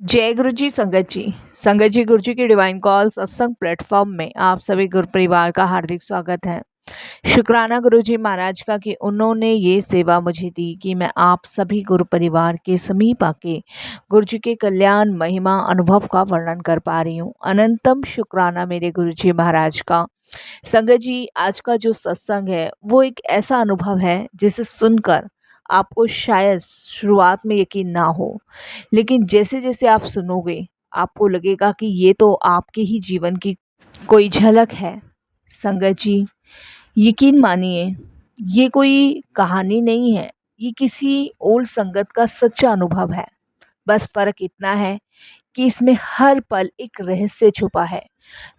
जय गुरु जी संगत जी। संगत जी, गुरु जी की डिवाइन कॉल सत्संग प्लेटफॉर्म में आप सभी गुरु परिवार का हार्दिक स्वागत है। शुक्राना गुरु जी महाराज का कि उन्होंने ये सेवा मुझे दी कि मैं आप सभी गुरु परिवार के समीप आके गुरु जी के कल्याण महिमा अनुभव का वर्णन कर पा रही हूँ। अनंतम शुक्राना मेरे गुरु जी महाराज का। संगत जी, आज का जो सत्संग है वो एक ऐसा अनुभव है जिसे सुनकर आपको शायद शुरुआत में यकीन ना हो, लेकिन जैसे जैसे आप सुनोगे आपको लगेगा कि ये तो आपके ही जीवन की कोई झलक है। संगत जी, यकीन मानिए, ये कोई कहानी नहीं है, ये किसी ओल्ड संगत का सच्चा अनुभव है। बस फर्क इतना है कि इसमें हर पल एक रहस्य छुपा है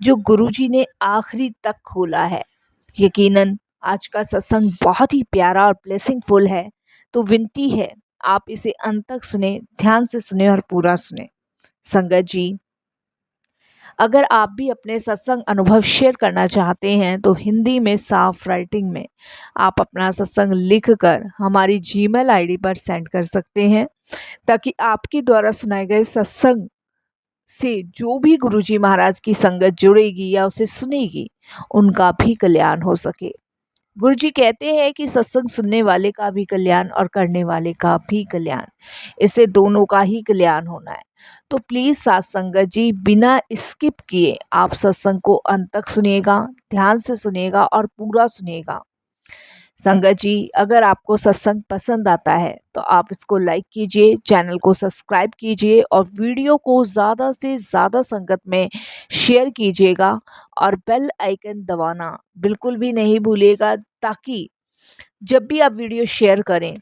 जो गुरुजी ने आखिरी तक खोला है। यकीनन आज का सत्संग बहुत ही प्यारा और ब्लेसिंगफुल है, तो विनती है आप इसे अंत तक सुने, ध्यान से सुने और पूरा सुने। संगत जी, अगर आप भी अपने सत्संग अनुभव शेयर करना चाहते हैं तो हिंदी में साफ राइटिंग में आप अपना सत्संग लिखकर हमारी जीमेल आईडी पर सेंड कर सकते हैं, ताकि आपके द्वारा सुनाए गए सत्संग से जो भी गुरुजी महाराज की संगत जुड़ेगी या उसे सुनेगी उनका भी कल्याण हो सके। गुरुजी कहते हैं कि सत्संग सुनने वाले का भी कल्याण और करने वाले का भी कल्याण, इससे दोनों का ही कल्याण होना है। तो प्लीज साथ संगत जी, बिना स्किप किए आप सत्संग को अंत तक सुनिएगा, ध्यान से सुनिएगा और पूरा सुनिएगा। संगत जी, अगर आपको सत्संग पसंद आता है तो आप इसको लाइक कीजिए, चैनल को सब्सक्राइब कीजिए और वीडियो को ज़्यादा से ज़्यादा संगत में शेयर कीजिएगा और बेल आइकन दबाना बिल्कुल भी नहीं भूलिएगा, ताकि जब भी आप वीडियो शेयर करें,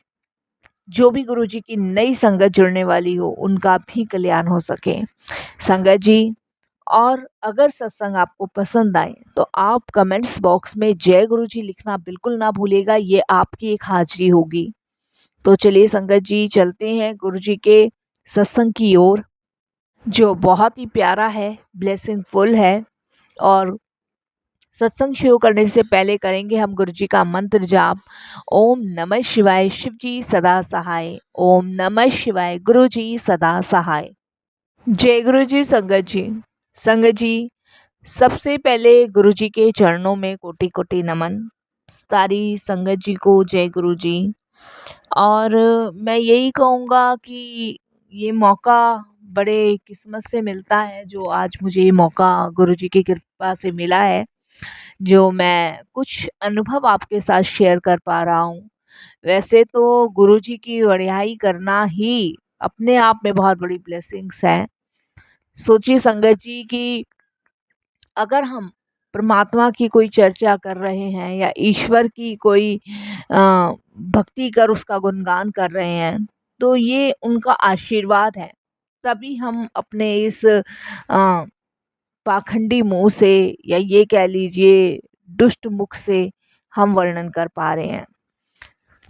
जो भी गुरुजी की नई संगत जुड़ने वाली हो उनका भी कल्याण हो सके। संगत जी, और अगर सत्संग आपको पसंद आए तो आप कमेंट्स बॉक्स में जय गुरु जी लिखना बिल्कुल ना भूलिएगा, ये आपकी एक हाजिरी होगी। तो चलिए संगत जी, चलते हैं गुरु जी के सत्संग की ओर, जो बहुत ही प्यारा है, ब्लेसिंगफुल है। और सत्संग शुरू करने से पहले करेंगे हम गुरु जी का मंत्र जाप। ओम नमः शिवाय, शिव जी सदा सहाय। ओम नमः शिवाय, गुरु जी सदा सहाय। जय गुरु जी संगत जी। संगत जी, सबसे पहले गुरु जी के चरणों में कोटि कोटि नमन। सारी संगत जी को जय गुरु जी। और मैं यही कहूँगा कि ये मौका बड़े किस्मत से मिलता है, जो आज मुझे ये मौका गुरु जी की कृपा से मिला है, जो मैं कुछ अनुभव आपके साथ शेयर कर पा रहा हूँ। वैसे तो गुरु जी की वड़ियाई करना ही अपने आप में बहुत बड़ी ब्लेसिंग्स है। सोचिए संगत जी कि अगर हम परमात्मा की कोई चर्चा कर रहे हैं या ईश्वर की कोई भक्ति कर उसका गुणगान कर रहे हैं, तो ये उनका आशीर्वाद है। तभी हम अपने इस पाखंडी मुंह से या ये कह लीजिए दुष्ट मुख से हम वर्णन कर पा रहे हैं।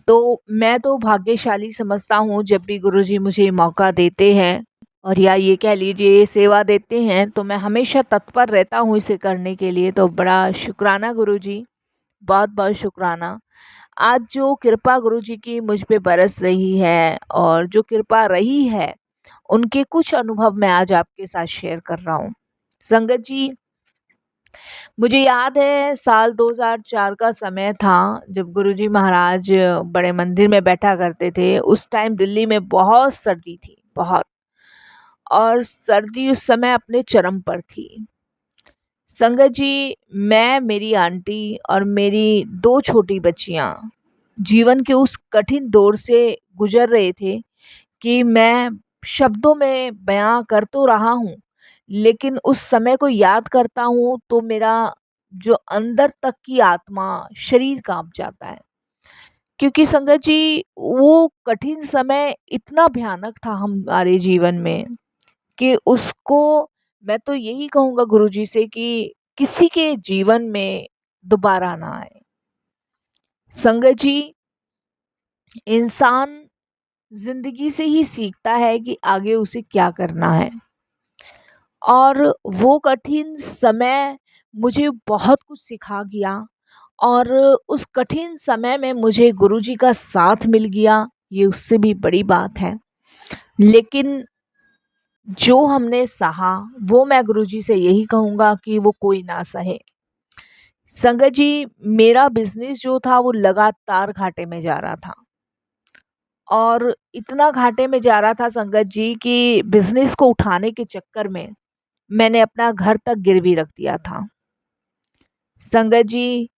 तो मैं तो भाग्यशाली समझता हूँ जब भी गुरुजी मुझे मौका देते हैं, और या ये कह लीजिए सेवा देते हैं, तो मैं हमेशा तत्पर रहता हूँ इसे करने के लिए। तो बड़ा शुक्राना गुरुजी, बहुत बहुत शुक्राना। आज जो कृपा गुरुजी की मुझ पे बरस रही है और जो कृपा रही है, उनके कुछ अनुभव मैं आज आपके साथ शेयर कर रहा हूँ। संगत जी, मुझे याद है साल 2004 का समय था, जब गुरुजी महाराज बड़े मंदिर में बैठा करते थे। उस टाइम दिल्ली में बहुत सर्दी थी, बहुत, और सर्दी उस समय अपने चरम पर थी। संगत जी, मैं, मेरी आंटी और मेरी दो छोटी बच्चियां जीवन के उस कठिन दौर से गुजर रहे थे कि मैं शब्दों में बयां कर तो रहा हूँ, लेकिन उस समय को याद करता हूँ तो मेरा जो अंदर तक की आत्मा, शरीर कांप जाता है। क्योंकि संगत जी, वो कठिन समय इतना भयानक था हमारे जीवन में कि उसको, मैं तो यही कहूँगा गुरुजी से कि किसी के जीवन में दोबारा ना आए। संगत जी, इंसान जिंदगी से ही सीखता है कि आगे उसे क्या करना है, और वो कठिन समय मुझे बहुत कुछ सिखा गया। और उस कठिन समय में मुझे गुरुजी का साथ मिल गया, ये उससे भी बड़ी बात है। लेकिन जो हमने सहा वो मैं गुरुजी से यही कहूँगा कि वो कोई ना सहे। संगत जी, मेरा बिज़नेस जो था वो लगातार घाटे में जा रहा था और इतना घाटे में जा रहा था संगत जी कि बिज़नेस को उठाने के चक्कर में मैंने अपना घर तक गिरवी रख दिया था। संगत जी,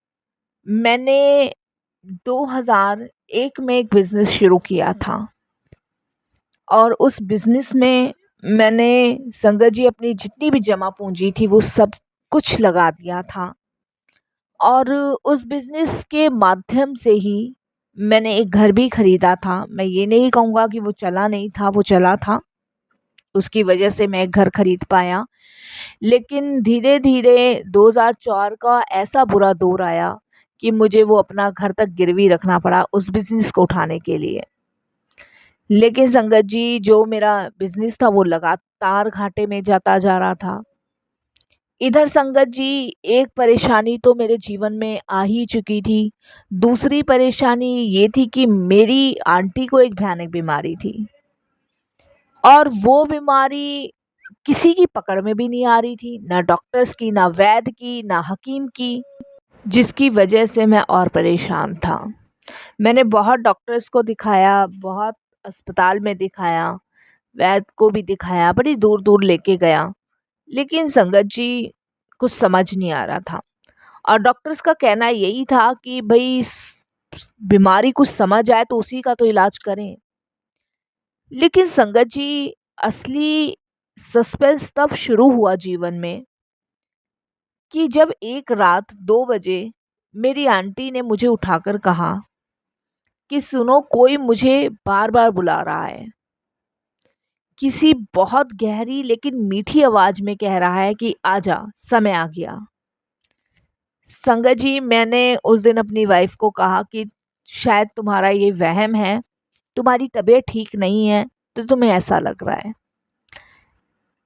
मैंने 2001 में एक बिज़नेस शुरू किया था और उस बिज़नेस में मैंने संगत जी अपनी जितनी भी जमा पूँजी थी वो सब कुछ लगा दिया था और उस बिज़नेस के माध्यम से ही मैंने एक घर भी खरीदा था। मैं ये नहीं कहूँगा कि वो चला नहीं था, वो चला था। उसकी वजह से मैं एक घर खरीद पाया। लेकिन धीरे-धीरे 2004 का ऐसा बुरा दौर आया कि मुझे वो अपना घर तक गिरवी रखना पड़ा उस बिज़नेस को उठाने के लिए। लेकिन संगत जी, जो मेरा बिज़नेस था वो लगातार घाटे में जाता जा रहा था। इधर संगत जी, एक परेशानी तो मेरे जीवन में आ ही चुकी थी। दूसरी परेशानी ये थी कि मेरी आंटी को एक भयानक बीमारी थी और वो बीमारी किसी की पकड़ में भी नहीं आ रही थी, ना डॉक्टर्स की, ना वैद्य की, ना हकीम की, जिसकी वजह से मैं और परेशान था। मैंने बहुत डॉक्टर्स को दिखाया, बहुत अस्पताल में दिखाया, वैद्य को भी दिखाया, बड़ी दूर-दूर लेके गया। लेकिन संगत जी, कुछ समझ नहीं आ रहा था और डॉक्टर्स का कहना यही था कि भई बीमारी कुछ समझ आए तो उसी का तो इलाज करें। लेकिन संगत जी, असली सस्पेंस तब शुरू हुआ जीवन में कि जब एक रात 2 बजे मेरी आंटी ने मुझे उठाकर कहा कि सुनो, कोई मुझे बार-बार बुला रहा है। किसी बहुत गहरी लेकिन मीठी आवाज़ में कह रहा है कि आजा, समय आ गया। संगत जी, मैंने उस दिन अपनी वाइफ़ को कहा कि शायद तुम्हारा ये वहम है, तुम्हारी तबीयत ठीक नहीं है, तो तुम्हें ऐसा लग रहा है।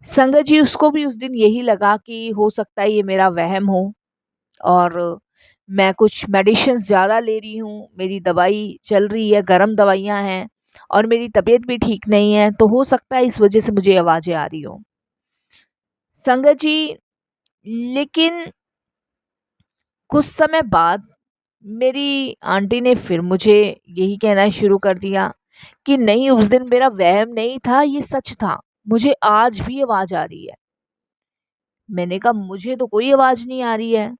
संगत जी, उसको भी उस दिन यही लगा कि हो सकता है ये मेरा वहम हो और मैं कुछ मेडिसिन्स ज़्यादा ले रही हूँ, मेरी दवाई चल रही है, गरम दवाइयाँ हैं और मेरी तबीयत भी ठीक नहीं है, तो हो सकता है इस वज़ह से मुझे आवाज़ें आ रही हों। संगत जी, लेकिन कुछ समय बाद मेरी आंटी ने फिर मुझे यही कहना शुरू कर दिया कि नहीं, उस दिन मेरा वहम नहीं था, ये सच था। मुझे आज भी आवाज़ आ रही है। मैंने कहा मुझे तो कोई आवाज़ नहीं आ रही है।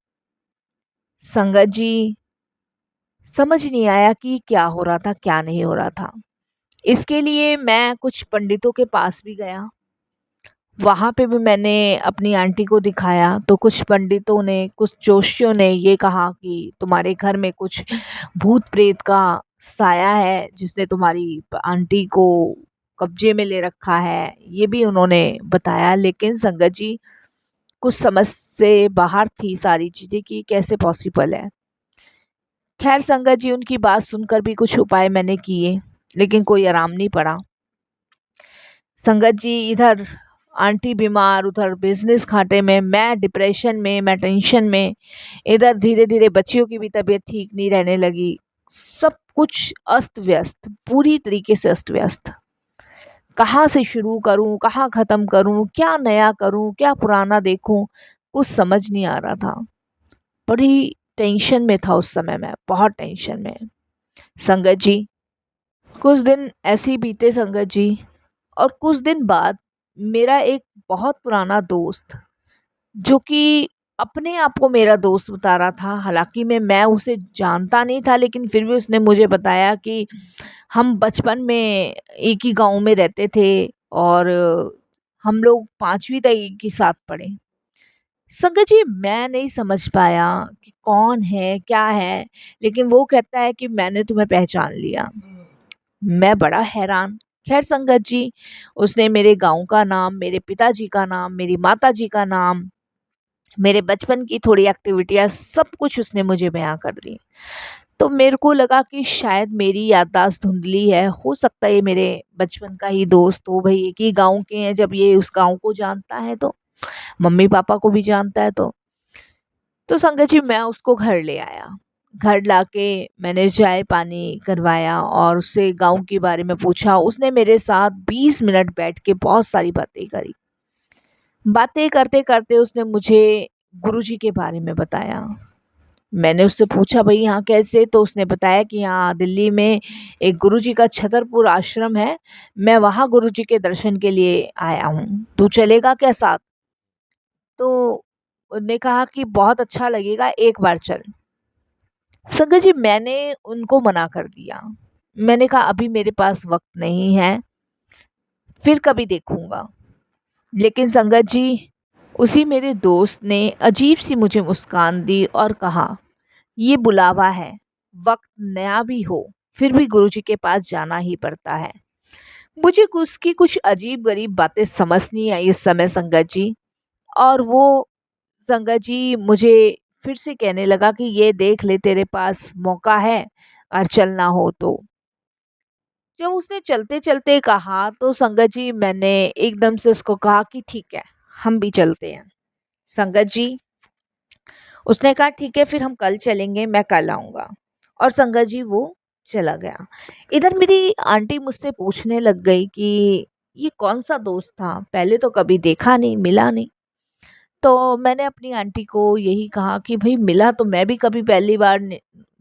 संगत जी, समझ नहीं आया कि क्या हो रहा था, क्या नहीं हो रहा था। इसके लिए मैं कुछ पंडितों के पास भी गया। वहाँ पे भी मैंने अपनी आंटी को दिखाया, तो कुछ पंडितों ने, कुछ जोशियों ने ये कहा कि तुम्हारे घर में कुछ भूत-प्रेत का साया है, जिसने तुम्हारी आंटी को कब्ज़े में ले रखा है। ये भी उन्होंने बताया, लेकिन संगत जी, कुछ समझ से बाहर थी सारी चीज़ें कि कैसे पॉसिबल है। ख़ैर संगत जी, उनकी बात सुनकर भी कुछ उपाय मैंने किए, लेकिन कोई आराम नहीं पड़ा। संगत जी, इधर आंटी बीमार, उधर बिज़नेस घाटे में, मैं डिप्रेशन में, मैं टेंशन में, इधर धीरे-धीरे बच्चियों की भी तबीयत ठीक नहीं रहने लगी। सब कुछ अस्त-व्यस्त, पूरी तरीके से अस्त-व्यस्त। कहाँ से शुरू करूँ, कहाँ ख़त्म करूँ, क्या नया करूँ, क्या पुराना देखूँ, कुछ समझ नहीं आ रहा था। बड़ी टेंशन में था उस समय मैं, बहुत टेंशन में। संगत जी, कुछ दिन ऐसे ही बीते संगत जी और कुछ दिन बाद मेरा एक बहुत पुराना दोस्त, जो कि अपने आप को मेरा दोस्त बता रहा था, हालाँकि मैं उसे जानता नहीं था, लेकिन फिर भी उसने मुझे बताया कि हम बचपन में एक ही गाँव में रहते थे और हम लोग 5वीं तक एक ही साथ पढ़े। संगत जी, मैं नहीं समझ पाया कि कौन है, क्या है, लेकिन वो कहता है कि मैंने तुम्हें पहचान लिया। मैं बड़ा हैरान। ख़ैर संगत जी, उसने मेरे गाँव का नाम, मेरे पिताजी का नाम, मेरी माताजी का नाम, मेरे बचपन की थोड़ी एक्टिविटियाँ, सब कुछ उसने मुझे बयाँ कर दी। तो मेरे को लगा कि शायद मेरी याददाश्त धुंधली है, हो सकता है ये मेरे बचपन का ही दोस्त हो, भई एक ही गाँव के हैं, जब ये उस गाँव को जानता है तो, मम्मी-पापा को भी जानता है तो। तो संगत जी, मैं उसको घर ले आया। घर लाके मैंने चाय पानी करवाया और उससे गाँव के बारे में पूछा। उसने मेरे साथ 20 मिनट बैठ के बहुत सारी बातें करी। बातें करते-करते उसने मुझे गुरुजी के बारे में बताया। मैंने उससे पूछा, भई यहाँ कैसे? तो उसने बताया कि यहाँ दिल्ली में एक गुरुजी का छतरपुर आश्रम है, मैं वहाँ गुरुजी के दर्शन के लिए आया हूँ, तू चलेगा क्या साथ? तो उन्होंने कहा कि बहुत अच्छा लगेगा, एक बार चल। संगत जी, मैंने उनको मना कर दिया। मैंने कहा अभी मेरे पास वक़्त नहीं है, फिर कभी देखूँगा। लेकिन संगत जी, उसी मेरे दोस्त ने अजीब-सी मुझे मुस्कान दी और कहा, ये बुलावा है, वक़्त नया भी हो, फिर भी गुरुजी के पास जाना ही पड़ता है। मुझे उसकी कुछ अजीब-गरीब बातें समझ नहीं आई इस समय संगत जी, और वो संगत जी मुझे फिर से कहने लगा कि ये देख ले, तेरे पास मौका है और चलना हो तो। जब उसने चलते-चलते कहा तो संगत जी मैंने एकदम से उसको कहा कि ठीक है, हम भी चलते हैं। संगत जी, उसने कहा ठीक है, फिर हम कल चलेंगे, मैं कल आऊँगा। और संगत जी वो चला गया। इधर मेरी आंटी मुझसे पूछने लग गई कि ये कौन-सा दोस्त था? पहले तो कभी देखा नहीं, मिला नहीं। तो मैंने अपनी आंटी को यही कहा कि भई मिला तो मैं भी कभी पहली बार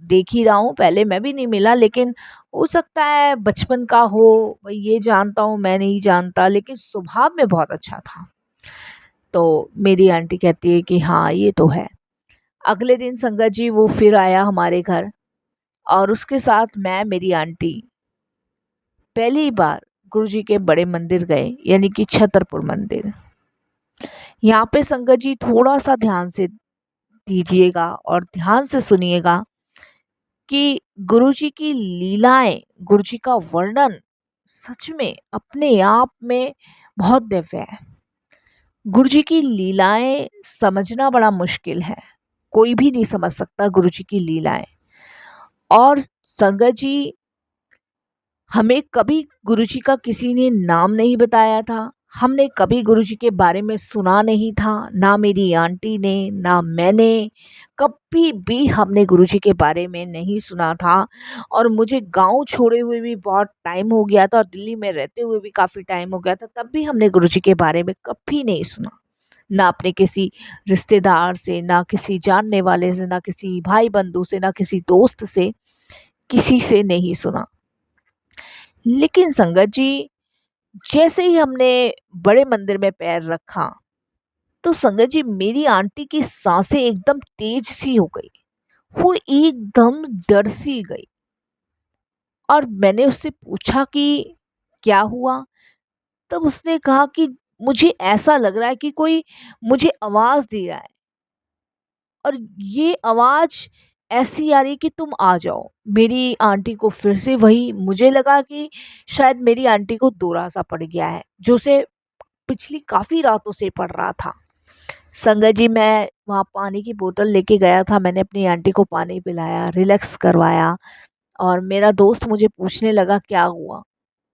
देख ही रहा हूँ, पहले मैं भी नहीं मिला, लेकिन हो सकता है बचपन का हो, भई ये जानता हूँ, मैं नहीं जानता, लेकिन स्वभाव में बहुत अच्छा था। तो मेरी आंटी कहती है कि हाँ, ये तो है। अगले दिन संगत जी वो फिर आया हमारे घर और उसके साथ मैं, मेरी आंटी पहली बार गुरुजी के बड़े मंदिर गए, यानी कि छतरपुर मंदिर। यहाँ पे संगत जी थोड़ा-सा ध्यान से दीजिएगा और ध्यान से सुनिएगा कि गुरुजी की लीलाएँ, गुरुजी का वर्णन सच में अपने आप में बहुत दिव्य है। गुरुजी की लीलाएँ समझना बड़ा मुश्किल है। कोई भी नहीं समझ सकता गुरुजी की लीलाएँ। और संगत जी, हमें कभी गुरुजी का किसी ने नाम नहीं बताया था। हमने कभी गुरुजी के बारे में सुना नहीं था, ना मेरी आंटी ने, ना मैंने। कभी भी हमने गुरुजी के बारे में नहीं सुना था और मुझे गाँव छोड़े हुए भी बहुत टाइम हो गया था और दिल्ली में रहते हुए भी काफ़ी टाइम हो गया था, तब भी हमने गुरुजी के बारे में कभी नहीं सुना। ना अपने किसी रिश्तेदार से, ना किसी जानने वाले से, ना किसी भाई-बंधु से, ना किसी दोस्त से, किसी से नहीं सुना। लेकिन संगत जी, जैसे ही हमने बड़े मंदिर में पैर रखा, तो संगत जी मेरी आंटी की साँसें एकदम तेज सी हो गई। वो एकदम डर सी गई और मैंने उससे पूछा कि क्या हुआ? तब उसने कहा कि मुझे ऐसा लग रहा है कि कोई मुझे आवाज़ दे रहा है और ये आवाज़ ऐसी आ रही है कि तुम आ जाओ। मेरी आंटी को फिर से वही, मुझे लगा कि शायद मेरी आंटी को दौरा-सा पड़ गया है, जो उसे पिछली काफ़ी रातों से पड़ रहा था। संगत जी, मैं वहाँ पानी की बोतल लेके गया था, मैंने अपनी आंटी को पानी पिलाया, रिलैक्स करवाया और मेरा दोस्त मुझे पूछने लगा क्या हुआ?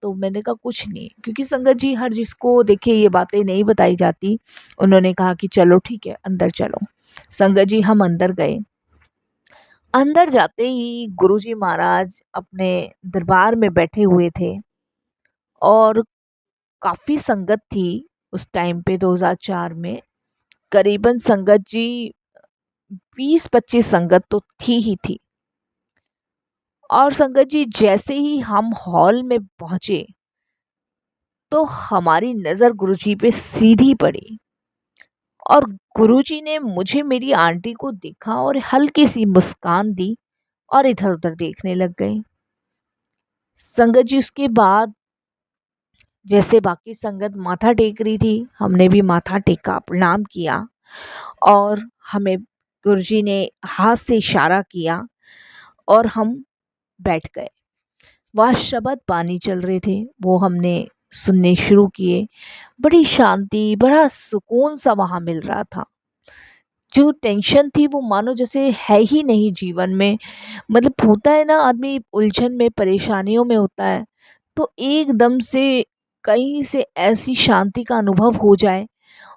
तो मैंने कहा कुछ नहीं, क्योंकि संगत जी हर जिसको देखिए ये बातें नहीं बताई जाती। उन्होंने कहा कि चलो ठीक है, अंदर चलो। संगत जी हम अंदर गए। अंदर जाते ही गुरुजी महाराज अपने दरबार में बैठे हुए थे और काफ़ी संगत थी उस टाइम पे 2004 में। करीबन संगत जी 20-25 संगत तो थी ही थी। और संगत जी जैसे ही हम हॉल में पहुँचे, तो हमारी नज़र गुरुजी पे सीधी पड़ी और गुरुजी ने मुझे, मेरी आंटी को देखा और हल्की सी मुस्कान दी और इधर-उधर देखने लग गए। संगत जी उसके बाद जैसे बाकी संगत माथा टेक रही थी, हमने भी माथा टेका, प्रणाम किया और हमें गुरुजी ने हाथ से इशारा किया और हम बैठ गए। वहाँ शबद बानी चल रहे थे, वो हमने सुनने शुरू किए। बड़ी शांति, बड़ा सुकून सा वहाँ मिल रहा था। जो टेंशन थी वो मानो जैसे है ही नहीं जीवन में। मतलब होता है ना, आदमी उलझन में, परेशानियों में होता है, तो एकदम से कहीं से ऐसी शांति का अनुभव हो जाए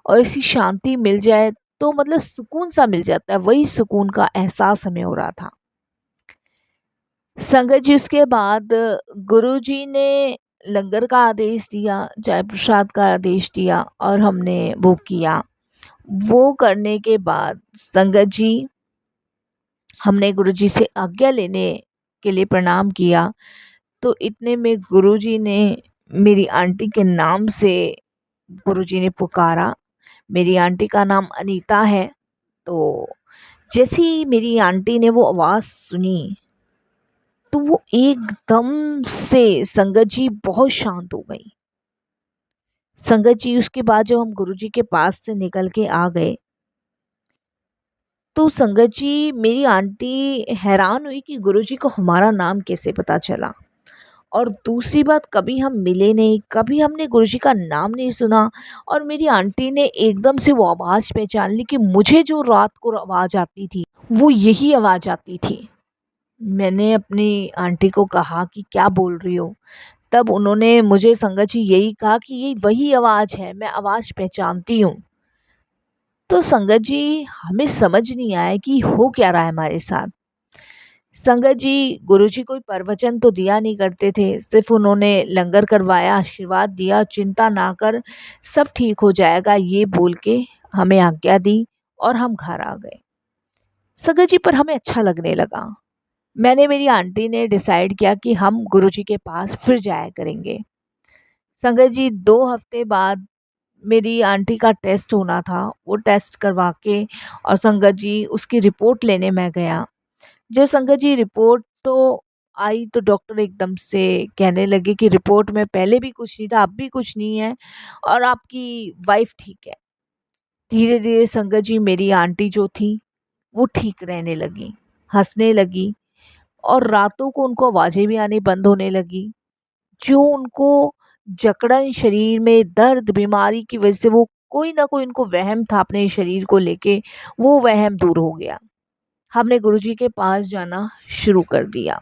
और ऐसी शांति मिल जाए, तो मतलब सुकून सा मिल जाता है। वही सुकून का एहसास हमें हो रहा था। संगत जी उसके बाद गुरुजी ने लंगर का आदेश दिया, चाय प्रसाद का आदेश दिया और हमने वो किया। वो करने के बाद संगत जी हमने गुरुजी से आज्ञा लेने के लिए प्रणाम किया, तो इतने में गुरुजी ने मेरी आंटी के नाम से गुरुजी ने पुकारा। मेरी आंटी का नाम अनीता है। तो जैसे ही मेरी आंटी ने वो आवाज़ सुनी, तो वो एकदम से संगत जी बहुत शांत हो गई। संगत जी उसके बाद जब हम गुरुजी के पास से निकल के आ गए, तो संगत जी मेरी आंटी हैरान हुई कि गुरुजी को हमारा नाम कैसे पता चला। और दूसरी बात, कभी हम मिले नहीं, कभी हमने गुरुजी का नाम नहीं सुना, और मेरी आंटी ने एकदम से वो आवाज़ पहचान ली कि मुझे जो रात को आवाज़ आती थी, वो यही आवाज़ आती थी। मैंने अपनी आंटी को कहा कि क्या बोल रही हो? तब उन्होंने मुझे संगत जी यही कहा कि ये वही आवाज़ है, मैं आवाज़ पहचानती हूँ। तो संगत जी हमें समझ नहीं आया कि हो क्या रहा है हमारे साथ। संगत जी गुरुजी कोई प्रवचन तो दिया नहीं करते थे, सिर्फ उन्होंने लंगर करवाया, आशीर्वाद दिया, चिंता ना कर, सब ठीक हो जाएगा, ये बोल के हमें आज्ञा दी और हम घर आ गए। संगत जी पर हमें अच्छा लगने लगा। मैंने, मेरी आंटी ने डिसाइड किया कि हम गुरुजी के पास फिर जाया करेंगे। संगत जी 2 हफ्ते बाद मेरी आंटी का टेस्ट होना था, वो टेस्ट करवा के और संगत जी उसकी रिपोर्ट लेने मैं गया। जब संगत जी रिपोर्ट तो आई, तो डॉक्टर एकदम से कहने लगे कि रिपोर्ट में पहले भी कुछ नहीं था, अब भी कुछ नहीं है और आपकी वाइफ ठीक है। धीरे धीरे संगत जी मेरी आंटी जो थी वो ठीक रहने लगी, हंसने लगी और रातों को उनको आवाज़ें भी आनी बंद होने लगी। जो उनको जकड़न शरीर में दर्द, बीमारी की वजह से वो कोई ना कोई उनको वहम था अपने शरीर को लेके, वो वहम दूर हो गया। हमने गुरुजी के पास जाना शुरू कर दिया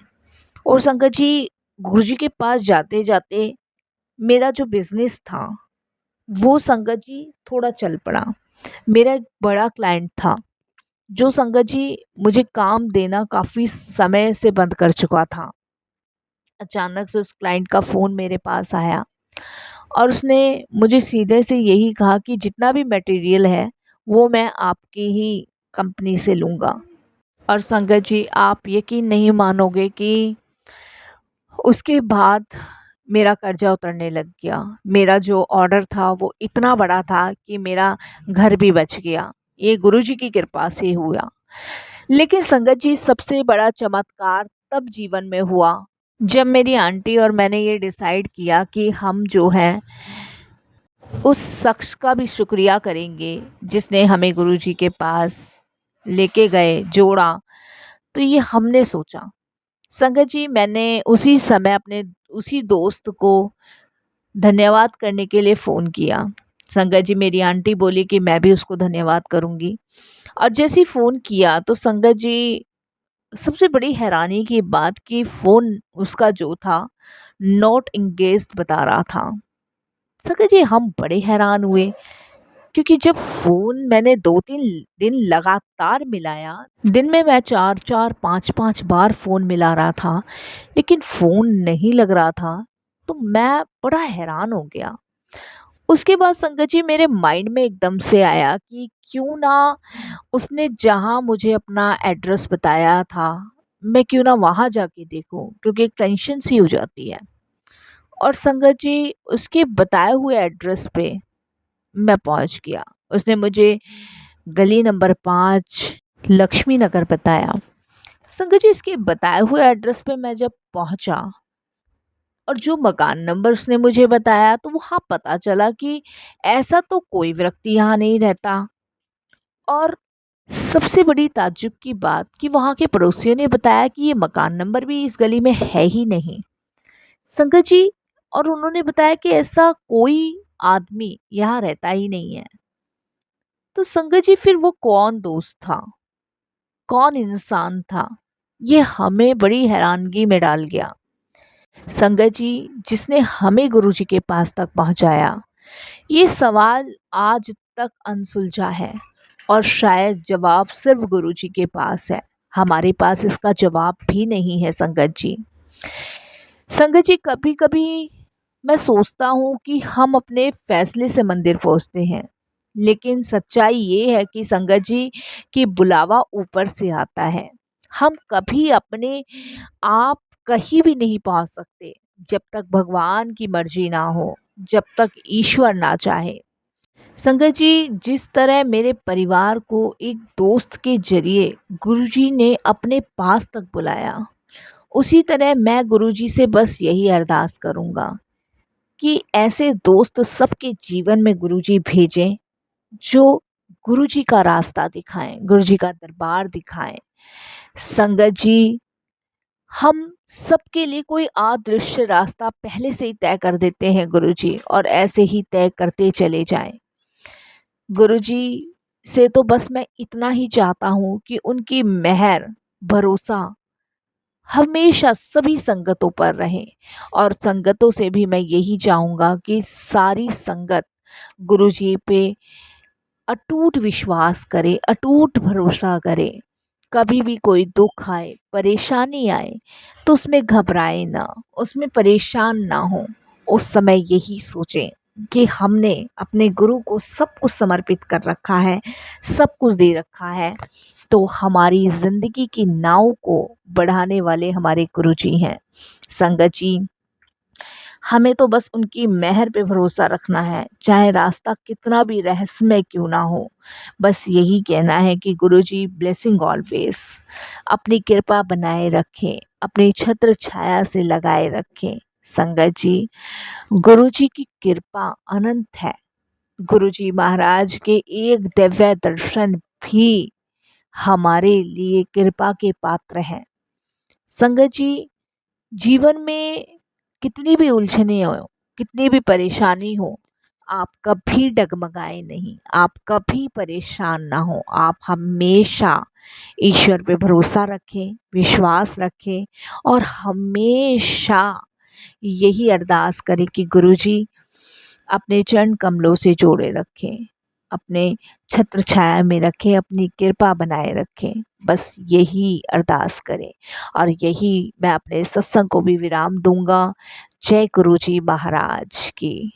और संगत जी गुरुजी के पास जाते जाते मेरा जो बिजनेस था वो संगत जी थोड़ा चल पड़ा। मेरा एक बड़ा क्लाइंट था जो संगत जी मुझे काम देना काफ़ी समय से बंद कर चुका था। अचानक से उस क्लाइंट का फ़ोन मेरे पास आया और उसने मुझे सीधे से यही कहा कि जितना भी मटेरियल है वो मैं आपकी ही कंपनी से लूँगा। और संगत जी आप यकीन नहीं मानोगे कि उसके बाद मेरा कर्जा उतरने लग गया। मेरा जो ऑर्डर था वो इतना बड़ा था कि मेरा घर भी बच गया। ये गुरुजी की कृपा से हुआ। लेकिन संगत जी सबसे बड़ा चमत्कार तब जीवन में हुआ जब मेरी आंटी और मैंने ये डिसाइड किया कि हम जो है उस शख्स का भी शुक्रिया करेंगे जिसने हमें गुरुजी के पास लेके गए, जोड़ा। तो ये हमने सोचा। संगत जी मैंने उसी समय अपने उसी दोस्त को धन्यवाद करने के लिए फ़ोन किया। संगत जी मेरी आंटी बोली कि मैं भी उसको धन्यवाद करूँगी, और जैसे ही फ़ोन किया तो संगत जी सबसे बड़ी हैरानी की बात कि फ़ोन उसका जो था नॉट एंगेज्ड बता रहा था। संगत जी हम बड़े हैरान हुए, क्योंकि जब फ़ोन मैंने 2-3 दिन लगातार मिलाया, दिन में मैं 4-4 5-5 बार फ़ोन मिला रहा था, लेकिन फ़ोन नहीं लग रहा था, तो मैं बड़ा हैरान हो गया। उसके बाद संगत जी मेरे माइंड में एकदम से आया कि क्यों ना उसने जहाँ मुझे अपना एड्रेस बताया था, मैं क्यों ना वहाँ जाके देखूँ, क्योंकि एक टेंशन सी हो जाती है। और संगत जी उसके बताए हुए एड्रेस पे मैं पहुंच गया। उसने मुझे गली नंबर 5 लक्ष्मी नगर बताया। संगत जी इसके बताए हुए एड्रेस पे मैं जब पहुंचा और जो मकान नंबर उसने मुझे बताया, तो वहाँ पता चला कि ऐसा तो कोई व्यक्ति यहाँ नहीं रहता। और सबसे बड़ी ताज्जुब की बात कि वहाँ के पड़ोसियों ने बताया कि ये मकान नंबर भी इस गली में है ही नहीं। संगत जी और उन्होंने बताया कि ऐसा कोई आदमी यहाँ रहता ही नहीं है। तो संगत जी फिर वो कौन दोस्त था, कौन इंसान था, ये हमें बड़ी हैरानगी में डाल गया। संगत जी जिसने हमें गुरुजी के पास तक पहुंचाया, ये सवाल आज तक अनसुलझा है और शायद जवाब सिर्फ गुरुजी के पास है। हमारे पास इसका जवाब भी नहीं है संगत जी। संगत जी, कभी कभी मैं सोचता हूँ कि हम अपने फैसले से मंदिर पहुँचते हैं, लेकिन सच्चाई ये है कि संगत जी कि बुलावा ऊपर से आता है। हम कभी अपने आप कहीं भी नहीं पहुँच सकते जब तक भगवान की मर्जी ना हो, जब तक ईश्वर ना चाहे। संगत जी, जिस तरह मेरे परिवार को एक दोस्त के जरिए गुरुजी ने अपने पास तक बुलाया, उसी तरह मैं गुरुजी से बस यही अरदास करूँगा कि ऐसे दोस्त सबके जीवन में गुरुजी भेजें, जो गुरुजी का रास्ता दिखाएं, गुरुजी का दरबार दिखाएं। संगत जी, हम सबके लिए कोई अदृश्य रास्ता पहले से ही तय कर देते हैं गुरुजी, और ऐसे ही तय करते चले जाएं। गुरुजी से तो बस मैं इतना ही चाहता हूँ कि उनकी मेहर, भरोसा हमेशा सभी संगतों पर रहे, और संगतों से भी मैं यही चाहूँगा कि सारी संगत गुरुजी पे अटूट विश्वास करे, अटूट भरोसा करे। कभी भी कोई दुख आए, परेशानी आए, तो उसमें घबराए ना, उसमें परेशान ना हो। उस समय यही सोचें कि हमने अपने गुरु को सब कुछ समर्पित कर रखा है, सब कुछ दे रखा है, तो हमारी ज़िंदगी की नाव को बढ़ाने वाले हमारे गुरुजी हैं। संगत जी, हमें तो बस उनकी मेहर पे भरोसा रखना है, चाहे रास्ता कितना भी रहस्यमय क्यों ना हो। बस यही कहना है कि गुरुजी ब्लेसिंग ऑलवेज, अपनी कृपा बनाए रखें, अपनी छत्र छाया से लगाए रखें। संगत जी, गुरुजी की कृपा अनंत है। गुरुजी महाराज के एक दिव्य दर्शन भी हमारे लिए कृपा के पात्र हैं। संगत जी, जीवन में कितनी भी उलझने हो, कितनी भी परेशानी हो, आप कभी डगमगाए नहीं, आप कभी परेशान ना हो। आप हमेशा ईश्वर पे भरोसा रखें, विश्वास रखें, और हमेशा यही अरदास करें कि गुरुजी अपने चरण कमलों से जोड़े रखें, अपने छत्र छाया में रखें, अपनी कृपा बनाए रखें। बस यही अरदास करें, और यही मैं अपने सत्संग को भी विराम दूंगा। जय गुरु जी महाराज की।